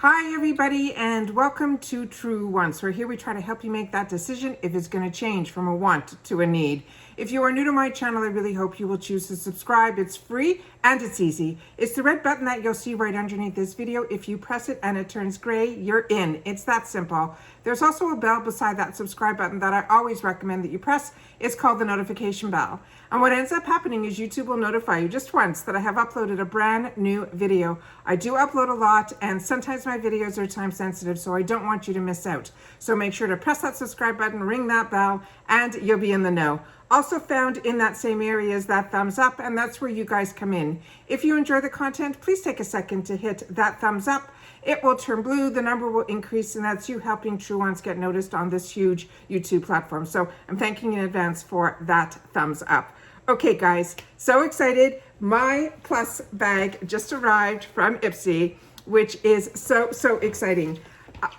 Hi everybody and welcome to True Wants, where here we try to help you make that decision if it's going to change from a want to a need. If you are new to my channel, I really hope you will choose to subscribe. It's free and it's easy. It's the red button that you'll see right underneath this video. If you press it and it turns gray, you're in. It's that simple. There's also a bell beside that subscribe button that I always recommend that you press. It's called the notification bell. And what ends up happening is YouTube will notify you just once that I have uploaded a brand new video. I do upload a lot and sometimes my videos are time sensitive, so I don't want you to miss out. So make sure to press that subscribe button, ring that bell, and you'll be in the know. Also found in that same area is that thumbs up, and that's where you guys come in. If you enjoy the content, please take a second to hit that thumbs up. It will turn blue, the number will increase, and that's you helping True Ones get noticed on this huge YouTube platform. So I'm thanking you in advance for that thumbs up. Okay guys, so excited. My Plus bag just arrived from Ipsy, which is so exciting.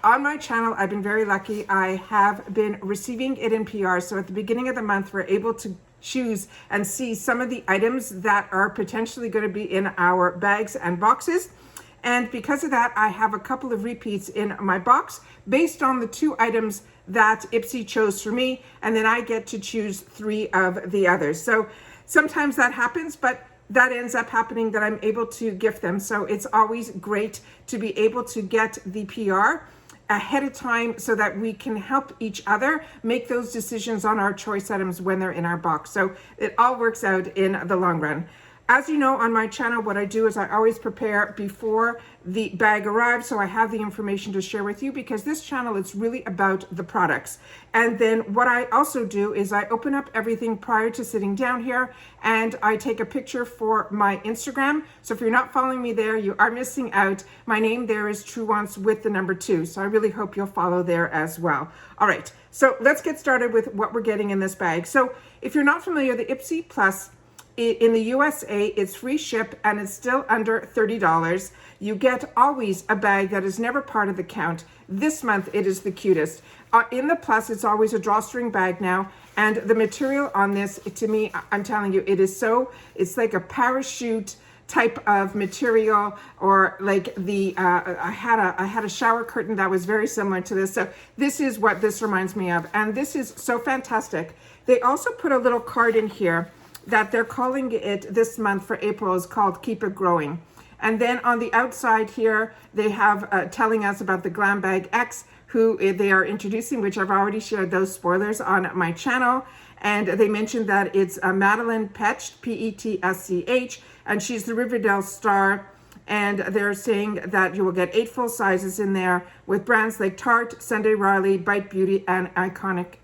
On my channel, I've been very lucky. I have been receiving it in PR. So at the beginning of the month, we're able to choose and see some of the items that are potentially going to be in our bags and boxes. And because of that, I have a couple of repeats in my box based on the 2 items that Ipsy chose for me. And then I get to choose 3 of the others. So sometimes that happens, but that ends up happening that I'm able to gift them. So it's always great to be able to get the PR ahead of time so that we can help each other make those decisions on our choice items when they're in our box. So it all works out in the long run. As you know, on my channel, what I do is I always prepare before the bag arrives, so I have the information to share with you, because this channel is really about the products. And then what I also do is I open up everything prior to sitting down here, and I take a picture for my Instagram. So if you're not following me there, you are missing out. My name there is True Wants with the number 2. So I really hope you'll follow there as well. All right, so let's get started with what we're getting in this bag. So if you're not familiar, the Ipsy Plus, in the USA, it's free ship and it's still under $30. You get always a bag that is never part of the count. This month, it is the cutest. In the Plus, it's always a drawstring bag now. And the material on this, to me, I'm telling you, it's like a parachute type of material, or like the, I had a shower curtain that was very similar to this. So this is what this reminds me of. And this is so fantastic. They also put a little card in here that they're calling it this month for April is called Keep It Growing. And then on the outside here, they have telling us about the Glam Bag X, who they are introducing, which I've already shared those spoilers on my channel. And they mentioned that it's Madeline Petsch, P-E-T-S-C-H, and she's the Riverdale star. And they're saying that you will get 8 full sizes in there with brands like Tarte, Sunday Riley, Bite Beauty, and Iconic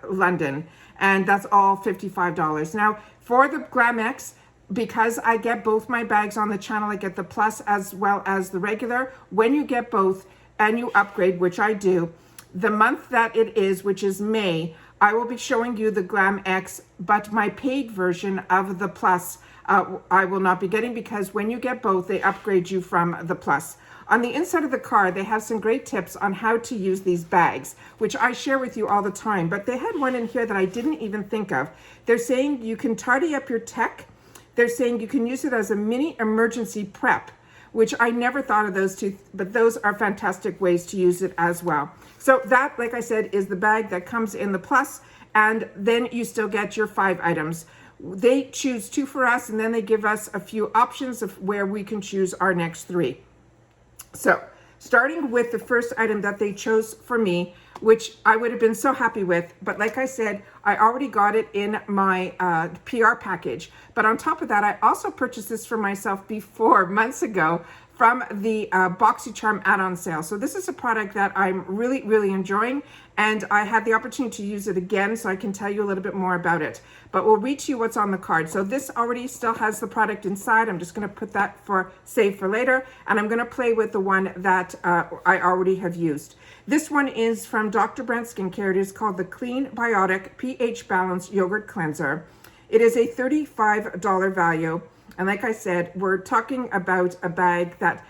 London. And that's all $55. Now, for the Glam X, because I get both my bags on the channel, I get the Plus as well as the regular. When you get both and you upgrade, which I do, the month that it is, which is May, I will be showing you the Glam X, but my paid version of the Plus, I will not be getting, because when you get both, they upgrade you from the Plus. On the inside of the card, they have some great tips on how to use these bags, which I share with you all the time. But they had one in here that I didn't even think of. They're saying you can tidy up your tech. They're saying you can use it as a mini emergency prep, which I never thought of those 2, but those are fantastic ways to use it as well. So that, like I said, is the bag that comes in the Plus, and then you still get your 5 items. They choose 2 for us, and then they give us a few options of where we can choose our next 3. So starting with the first item that they chose for me, which I would have been so happy with, but like I said, I already got it in my PR package. But on top of that, I also purchased this for myself before, months ago, from the BoxyCharm add-on sale. So this is a product that I'm really enjoying, and I had the opportunity to use it again, so I can tell you a little bit more about it. But we'll read to you what's on the card. So this already still has the product inside. I'm just gonna put that for save for later, and I'm gonna play with the one that I already have used. This one is from Dr. Brandt Skincare. It is called the Clean Biotic pH Balanced Yogurt Cleanser. It is a $35 value. And like I said, we're talking about a bag that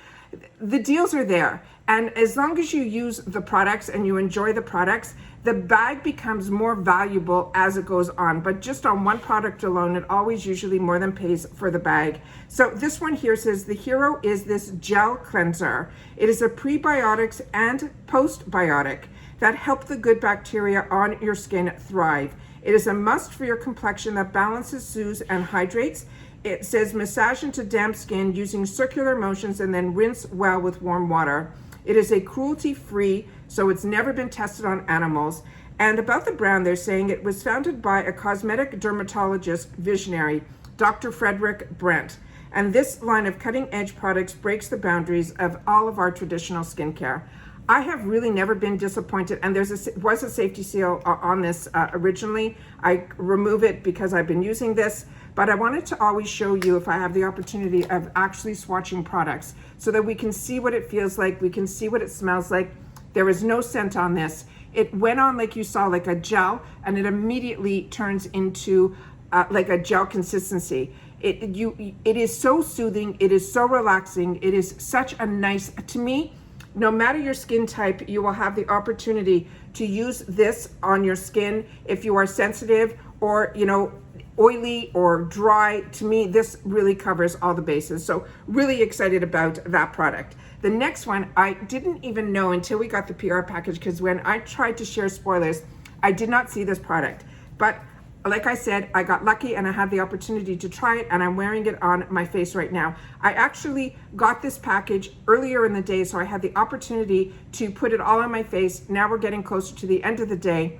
the deals are there. And as long as you use the products and you enjoy the products, the bag becomes more valuable as it goes on. But just on one product alone, it always usually more than pays for the bag. So this one here says the hero is this gel cleanser. It is a prebiotics and postbiotic that help the good bacteria on your skin thrive. It is a must for your complexion that balances, soothes, and hydrates. It says massage into damp skin using circular motions and then rinse well with warm water. It is a cruelty-free, so it's never been tested on animals. And about the brand, they're saying it was founded by a cosmetic dermatologist visionary, Dr. Frederick Brandt. And this line of cutting-edge products breaks the boundaries of all of our traditional skincare. I have really never been disappointed, and was a safety seal on this originally. I remove it because I've been using this, but I wanted to always show you if I have the opportunity of actually swatching products so that we can see what it feels like, we can see what it smells like. There is no scent on this. It went on, like you saw, like a gel, and it immediately turns into like a gel consistency. It is so soothing, it is so relaxing, it is such a nice, to me, no matter your skin type, you will have the opportunity to use this on your skin if you are sensitive or, you know, oily or dry. To me, this really covers all the bases. So really excited about that product. The next one, I didn't even know until we got the PR package, because when I tried to share spoilers, I did not see this product. But like I said, I got lucky and I had the opportunity to try it, and I'm wearing it on my face right now. I actually got this package earlier in the day, so I had the opportunity to put it all on my face. Now we're getting closer to the end of the day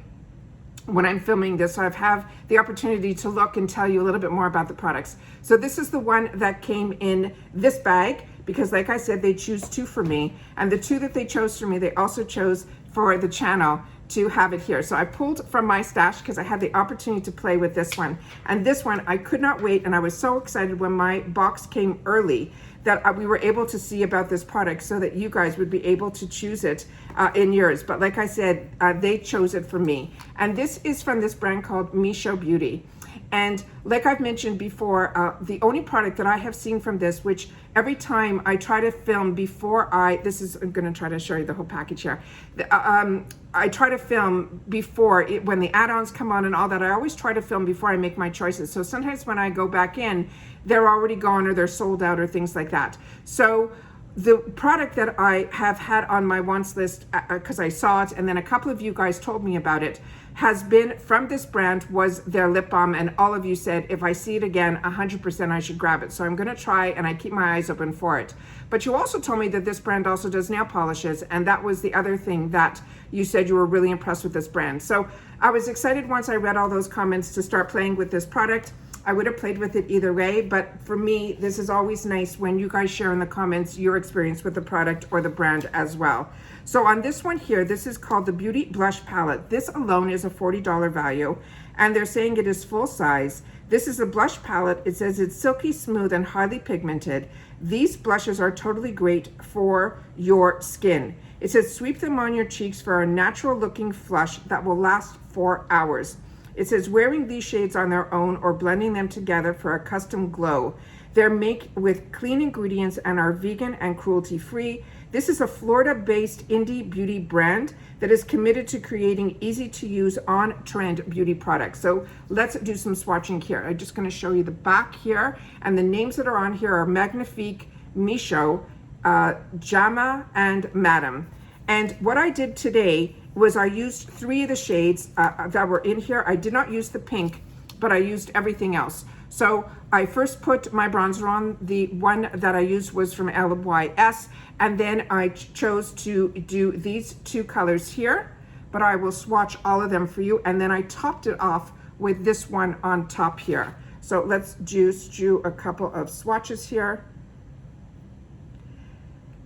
when I'm filming this, so I've had the opportunity to look and tell you a little bit more about the products. So this is the one that came in this bag, because like I said, they choose two for me, and the two that they chose for me, they also chose for the channel to have it here. So I pulled from my stash because I had the opportunity to play with this one. And this one, I could not wait, and I was so excited when my box came early that we were able to see about this product so that you guys would be able to choose it in yours. But like I said, they chose it for me. And this is from this brand called Misho Beauty. And like I've mentioned before, the only product that I have seen from this, which every time I try to film before I'm going to try to show you the whole package here. I try to film before, when the add-ons come on and all that, I always try to film before I make my choices. So sometimes when I go back in, they're already gone or they're sold out or things like that. So the product that I have had on my wants list, because I saw it and then a couple of you guys told me about it, has been from this brand, was their lip balm, and all of you said if I see it again 100% I should grab it. So I'm going to try, and I keep my eyes open for it. But you also told me that this brand also does nail polishes, and that was the other thing that you said you were really impressed with this brand. So I was excited once I read all those comments to start playing with this product. I would have played with it either way, but for me, this is always nice when you guys share in the comments your experience with the product or the brand as well. So on this one here, this is called the Beauty Blush Palette. This alone is a $40 value, and they're saying it is full size. This is a blush palette. It says it's silky smooth and highly pigmented. These blushes are totally great for your skin. It says sweep them on your cheeks for a natural looking flush that will last 4 hours. It says wearing these shades on their own or blending them together for a custom glow. They're made with clean ingredients and are vegan and cruelty-free. This is a Florida-based indie beauty brand that is committed to creating easy-to-use, on-trend beauty products. So let's do some swatching here. I'm just going to show you the back here, and the names that are on here are MAGNIFIER, Misho, Jama, and Madam. And what I did today was I used 3 of the shades that were in here. I did not use the pink, but I used everything else. So I first put my bronzer on. The one that I used was from LYS, and then I chose to do these 2 colors here, but I will swatch all of them for you, and then I topped it off with this one on top here. So let's just do a couple of swatches here.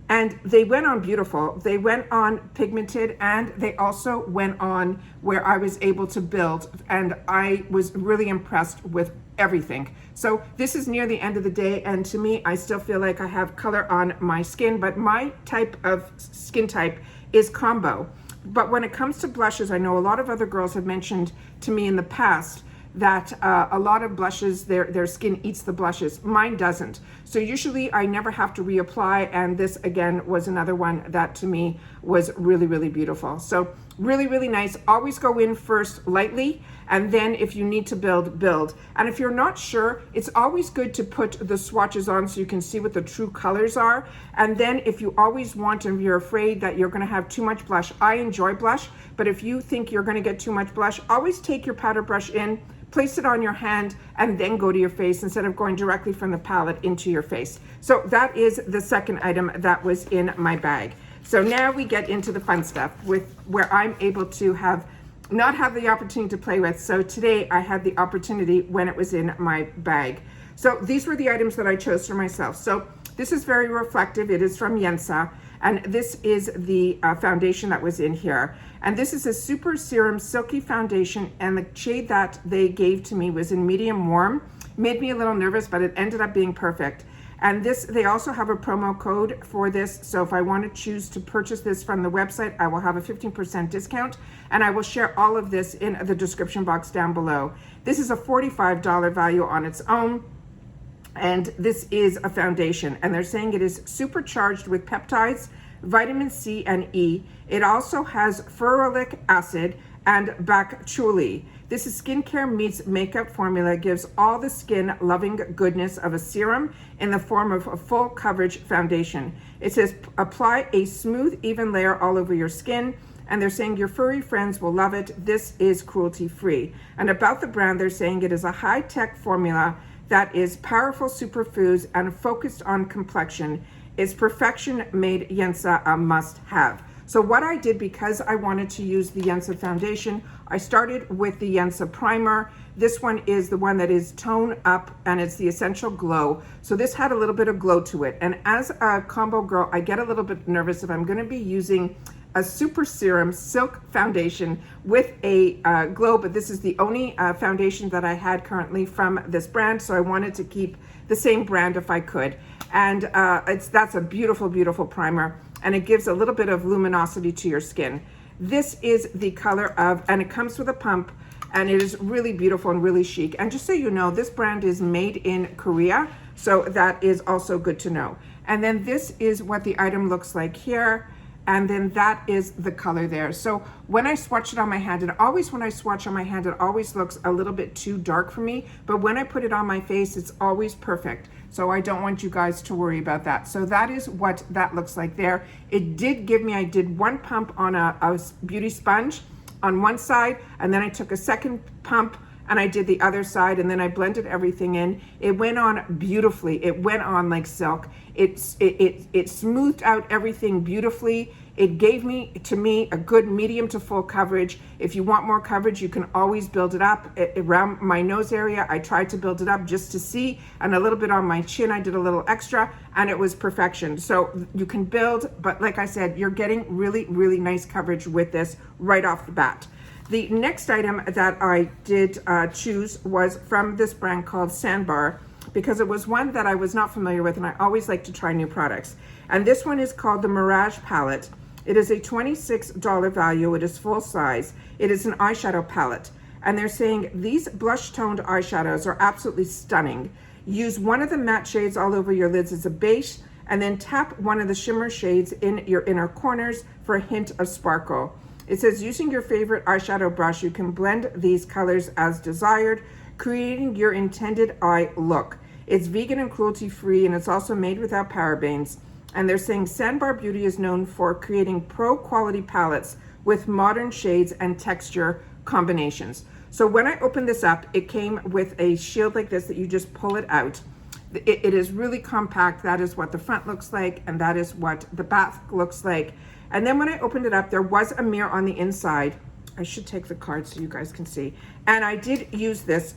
And they went on beautiful. They went on pigmented, and they also went on where I was able to build, and I was really impressed with everything. So this is near the end of the day, and to me, I still feel like I have color on my skin, but my type of skin type is combo. But when it comes to blushes, I know a lot of other girls have mentioned to me in the past that a lot of blushes, their skin eats the blushes. Mine doesn't. So usually I never have to reapply, and this again was another one that to me was really, really beautiful. So really, really nice. Always go in first lightly, and then if you need to build, build. And if you're not sure, it's always good to put the swatches on so you can see what the true colors are. And then if you always want and you're afraid that you're gonna have too much blush, I enjoy blush, but if you think you're gonna get too much blush, always take your powder brush in, place it on your hand, and then go to your face instead of going directly from the palette into your face. So that is the second item that was in my bag. So now we get into the fun stuff with where I'm able to not have the opportunity to play with. So today I had the opportunity when it was in my bag. So these were the items that I chose for myself. So this is very reflective. It is from Yensa. And this is the foundation that was in here. And this is a Super Serum Silky Foundation, and the shade that they gave to me was in medium warm. Made me a little nervous, but it ended up being perfect. And this, they also have a promo code for this. So if I want to choose to purchase this from the website, I will have a 15% discount, and I will share all of this in the description box down below. This is a $45 value on its own. And this is a foundation, and they're saying it is supercharged with peptides, vitamin C and E. It also has ferulic acid and bacchuli. This is skincare meets makeup formula, gives all the skin loving goodness of a serum in the form of a full coverage foundation. It says apply a smooth, even layer all over your skin, and they're saying your furry friends will love it. This is cruelty free. And about the brand, they're saying it is a high-tech formula that is powerful superfoods and focused on complexion. It's perfection made Yensa a must-have. So what I did, because I wanted to use the Yensa foundation, I started with the Yensa primer. This one is the one that is tone up, and it's the Essential Glow. So this had a little bit of glow to it. And as a combo girl, I get a little bit nervous if I'm gonna be using a Super Serum Silk Foundation with a glow, but this is the only foundation that I had currently from this brand, so I wanted to keep the same brand if I could. And that's a beautiful, beautiful primer, and it gives a little bit of luminosity to your skin. This is the color of, and it comes with a pump, and it is really beautiful and really chic. And just so you know, this brand is made in Korea, so that is also good to know. And then this is what the item looks like here. And then that is the color there. So when I swatch it on my hand, and always when I swatch on my hand, it always looks a little bit too dark for me. But when I put it on my face, it's always perfect. So I don't want you guys to worry about that. So that is what that looks like there. It did give me, I did one pump on a beauty sponge on one side, and then I took a second pump and I did the other side, and then I blended everything in. It went on beautifully. It went on like silk. It smoothed out everything beautifully. It gave me, to me, a good medium to full coverage. If you want more coverage, you can always build it up. Around my nose area, I tried to build it up just to see, and a little bit on my chin, I did a little extra, and it was perfection. So you can build, but like I said, you're getting really, really nice coverage with this right off the bat. The next item that I did choose was from this brand called Sandbar, because it was one that I was not familiar with, and I always like to try new products. And this one is called the Mirage palette. It is a $26 value. It is full size. It is an eyeshadow palette. And they're saying these blush toned eyeshadows are absolutely stunning. Use one of the matte shades all over your lids as a base, and then tap one of the shimmer shades in your inner corners for a hint of sparkle. It says using your favorite eyeshadow brush, you can blend these colors as desired, creating your intended eye look. It's vegan and cruelty free, and it's also made without parabens. And they're saying Sandbar Beauty is known for creating pro quality palettes with modern shades and texture combinations. So when I opened this up, it came with a shield like this that you just pull it out. It is really compact. That is what the front looks like, and that is what the back looks like. And then when I opened it up, there was a mirror on the inside. I should take the card so you guys can see. And I did use this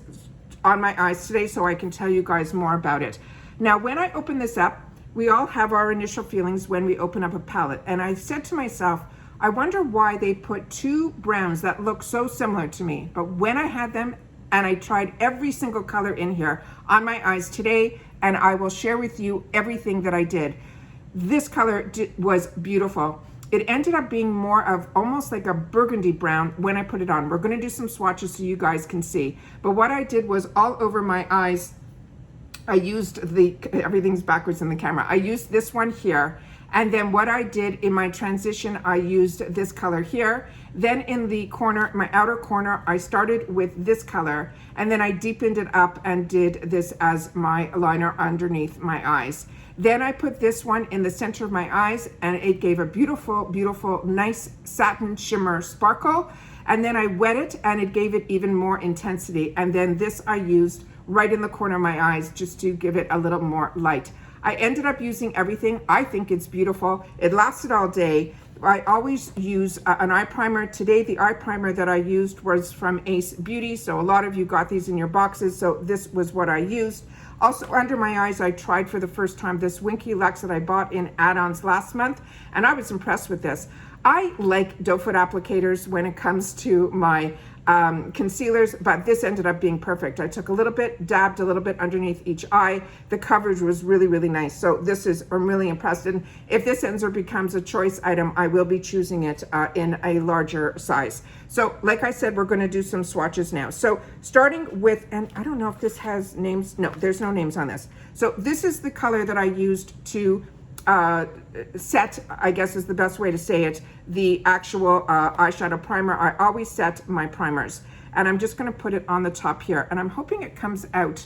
on my eyes today so I can tell you guys more about it. Now, when I open this up, we all have our initial feelings when we open up a palette. And I said to myself, I wonder why they put two browns that look so similar to me. But when I had them, and I tried every single color in here on my eyes today, and I will share with you everything that I did. This color was beautiful. It ended up being more of almost like a burgundy brown when I put it on. We're gonna do some swatches so you guys can see. But what I did was all over my eyes, I used everything's backwards in the camera. I used this one here. And then what I did in my transition, I used this color here. Then in the corner, my outer corner, I started with this color, and then I deepened it up and did this as my liner underneath my eyes. Then I put this one in the center of my eyes, and it gave a beautiful, beautiful, nice satin shimmer sparkle. And then I wet it, and it gave it even more intensity. And then this I used right in the corner of my eyes just to give it a little more light. I ended up using everything. I think it's beautiful. It lasted all day. I always use an eye primer. Today, the eye primer that I used was from Ace Beauty. So a lot of you got these in your boxes. So this was what I used. Also under my eyes, I tried for the first time this Winky Lux that I bought in add-ons last month. And I was impressed with this. I like doe foot applicators when it comes to my concealers, but this ended up being perfect. I took a little bit, dabbed a little bit underneath each eye. The coverage was really, really nice. So this is, I'm really impressed. And if this ends up becomes a choice item, I will be choosing it in a larger size. So like I said, we're going to do some swatches now. So starting with, and I don't know if this has names. No, there's no names on this. So this is the color that I used to set, I guess is the best way to say it, the actual eyeshadow primer. I always set my primers, and I'm just going to put it on the top here, and I'm hoping it comes out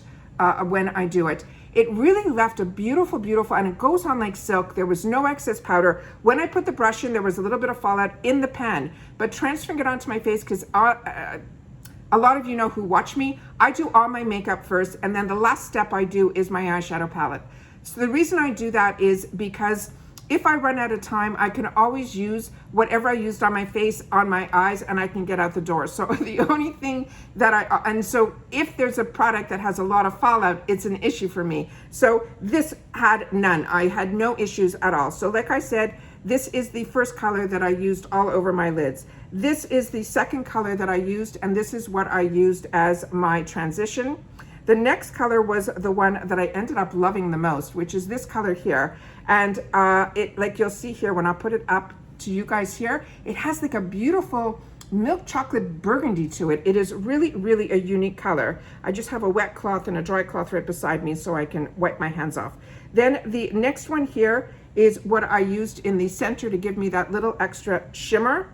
when I do it. It really left a beautiful, beautiful, and it goes on like silk. There was no excess powder. When I put the brush in, there was a little bit of fallout in the pan, but transferring it onto my face, because a lot of you know who watch me, I do all my makeup first, and then the last step I do is my eyeshadow palette. So the reason I do that is because if I run out of time, I can always use whatever I used on my face on my eyes, and I can get out the door. So the only thing that and so if there's a product that has a lot of fallout, it's an issue for me. So this had none. I had no issues at all. So like I said, this is the first color that I used all over my lids. This is the second color that I used, and this is what I used as my transition. The next color was the one that I ended up loving the most, which is this color here. And it, like you'll see here, when I put it up to you guys here, it has like a beautiful milk chocolate burgundy to it. It is really, really a unique color. I just have a wet cloth and a dry cloth right beside me so I can wipe my hands off. Then the next one here is what I used in the center to give me that little extra shimmer.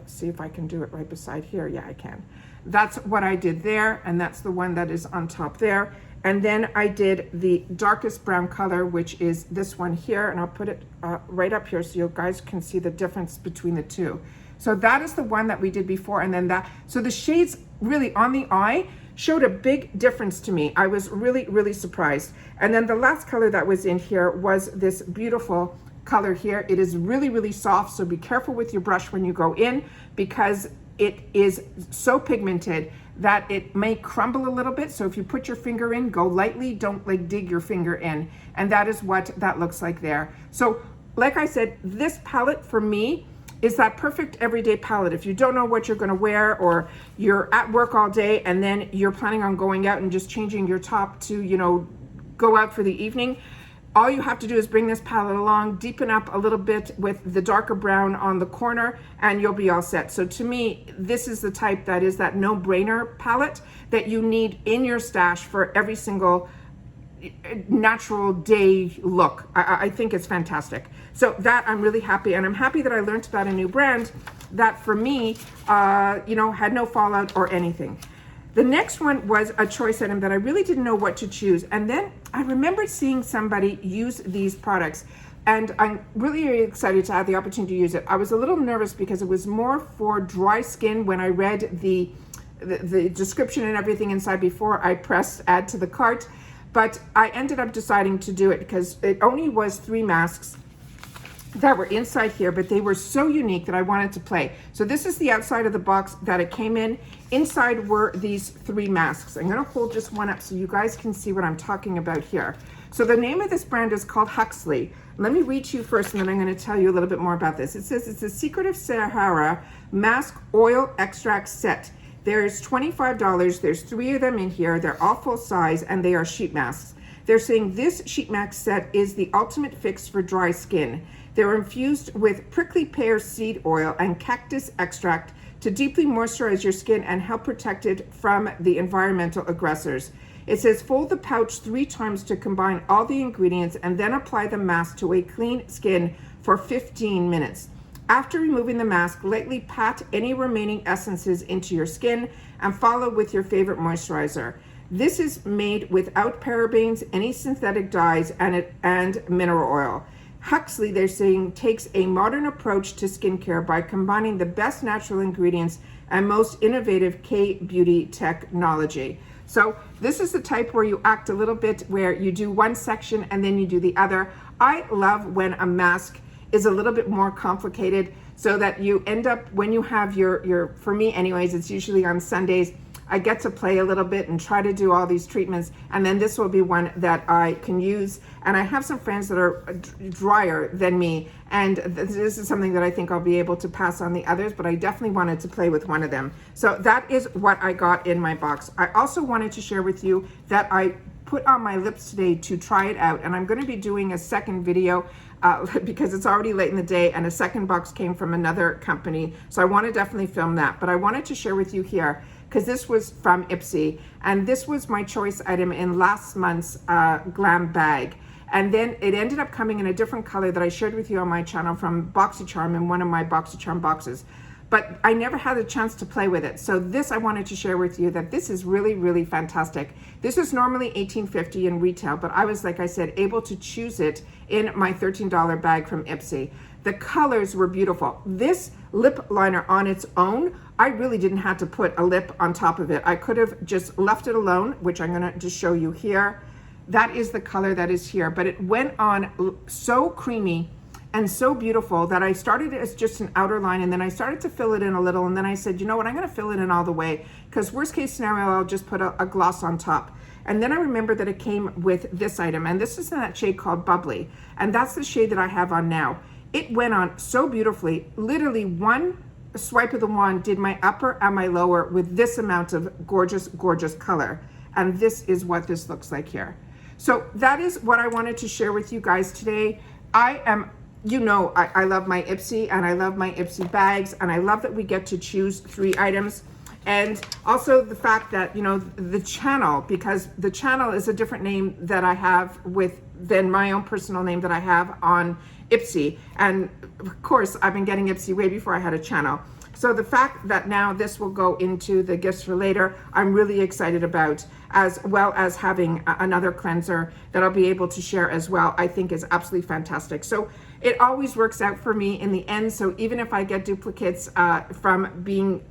See if I can do it right beside here. Yeah, I can. That's what I did there, and that's the one that is on top there. And then I did the darkest brown color, which is this one here, and I'll put it right up here so you guys can see the difference between the two. So that is the one that we did before, and then that. So the shades really on the eye showed a big difference to me. I was really, really surprised. And then the last color that was in here was this beautiful color here. It is really, really soft, so be careful with your brush when you go in, because it is so pigmented that it may crumble a little bit. So if you put your finger in, go lightly, don't like dig your finger in. And that is what that looks like there. So like I said, this palette for me is that perfect everyday palette. If you don't know what you're gonna wear, or you're at work all day and then you're planning on going out and just changing your top to, you know, go out for the evening, all you have to do is bring this palette along, deepen up a little bit with the darker brown on the corner, and you'll be all set. So to me, this is the type that is that no-brainer palette that you need in your stash for every single natural day look. I think it's fantastic. So that I'm really happy, and I'm happy that I learned about a new brand that for me, you know, had no fallout or anything. The next one was a choice item that I really didn't know what to choose. And then I remembered seeing somebody use these products, and I'm really, really excited to have the opportunity to use it. I was a little nervous because it was more for dry skin when I read the description and everything inside before I pressed add to the cart. But I ended up deciding to do it because it only was 3 masks that were inside here, but they were so unique that I wanted to play. So this is the outside of the box that it came in. Inside were these 3 masks. I'm gonna hold just one up so you guys can see what I'm talking about here. So the name of this brand is called Huxley. Let me read to you first, and then I'm gonna tell you a little bit more about this. It says it's a Secret of Sahara mask oil extract set. There's $25, there's 3 of them in here. They're all full size, and they are sheet masks. They're saying this sheet mask set is the ultimate fix for dry skin. They're infused with prickly pear seed oil and cactus extract to deeply moisturize your skin and help protect it from the environmental aggressors. It says fold the pouch 3 times to combine all the ingredients and then apply the mask to a clean skin for 15 minutes. After removing the mask, lightly pat any remaining essences into your skin and follow with your favorite moisturizer. This is made without parabens, any synthetic dyes, and mineral oil. Huxley, they're saying, takes a modern approach to skincare by combining the best natural ingredients and most innovative K-beauty technology. So this is the type where you act a little bit where you do one section and then you do the other. I love when a mask is a little bit more complicated so that you end up, when you have your for me anyways, it's usually on Sundays, I get to play a little bit and try to do all these treatments, and then this will be one that I can use. And I have some friends that are drier than me, and this is something that I think I'll be able to pass on the others, but I definitely wanted to play with one of them. So that is what I got in my box. I also wanted to share with you that I put on my lips today to try it out, and I'm going to be doing a second video because it's already late in the day and a second box came from another company, so I want to definitely film that. But I wanted to share with you here because this was from Ipsy, and this was my choice item in last month's Glam bag. And then it ended up coming in a different color that I shared with you on my channel from BoxyCharm in one of my BoxyCharm boxes. But I never had a chance to play with it. So this I wanted to share with you that this is really, really fantastic. This is normally $18.50 in retail, but I was, like I said, able to choose it in my $13 bag from Ipsy. The colors were beautiful. This lip liner on its own, I really didn't have to put a lip on top of it. I could have just left it alone, which I'm gonna just show you here. That is the color that is here, but it went on so creamy and so beautiful that I started as just an outer line, and then I started to fill it in a little, and then I said, you know what, I'm gonna fill it in all the way, because worst case scenario, I'll just put a gloss on top. And then I remembered that it came with this item, and this is in that shade called Bubbly, and that's the shade that I have on now. It went on so beautifully. Literally one swipe of the wand did my upper and my lower with this amount of gorgeous, gorgeous color. And this is what this looks like here. So that is what I wanted to share with you guys today. I am, you know, I love my Ipsy and I love my Ipsy bags, and I love that we get to choose 3 items. And also the fact that, you know, the channel, because the channel is a different name that I have than my own personal name that I have on Ipsy. And of course, I've been getting Ipsy way before I had a channel. So the fact that now this will go into the gifts for later, I'm really excited about, as well as having another cleanser that I'll be able to share as well, I think is absolutely fantastic. So it always works out for me in the end. So even if I get duplicates from being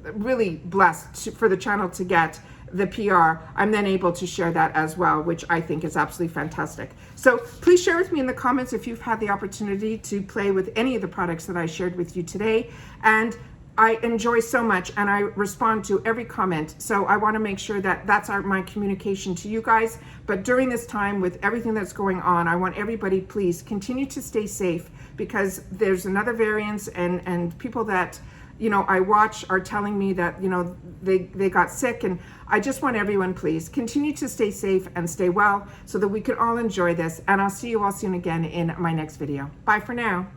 really blessed for the channel to get the PR, I'm then able to share that as well, which I think is absolutely fantastic. So please share with me in the comments if you've had the opportunity to play with any of the products that I shared with you today. And I enjoy so much and I respond to every comment. So I want to make sure that that's my communication to you guys. But during this time with everything that's going on, I want everybody, please continue to stay safe, because there's another variants and people that, you know, I watch are telling me that, you know, they got sick, and I just want everyone, please continue to stay safe and stay well so that we can all enjoy this. And I'll see you all soon again in my next video. Bye for now.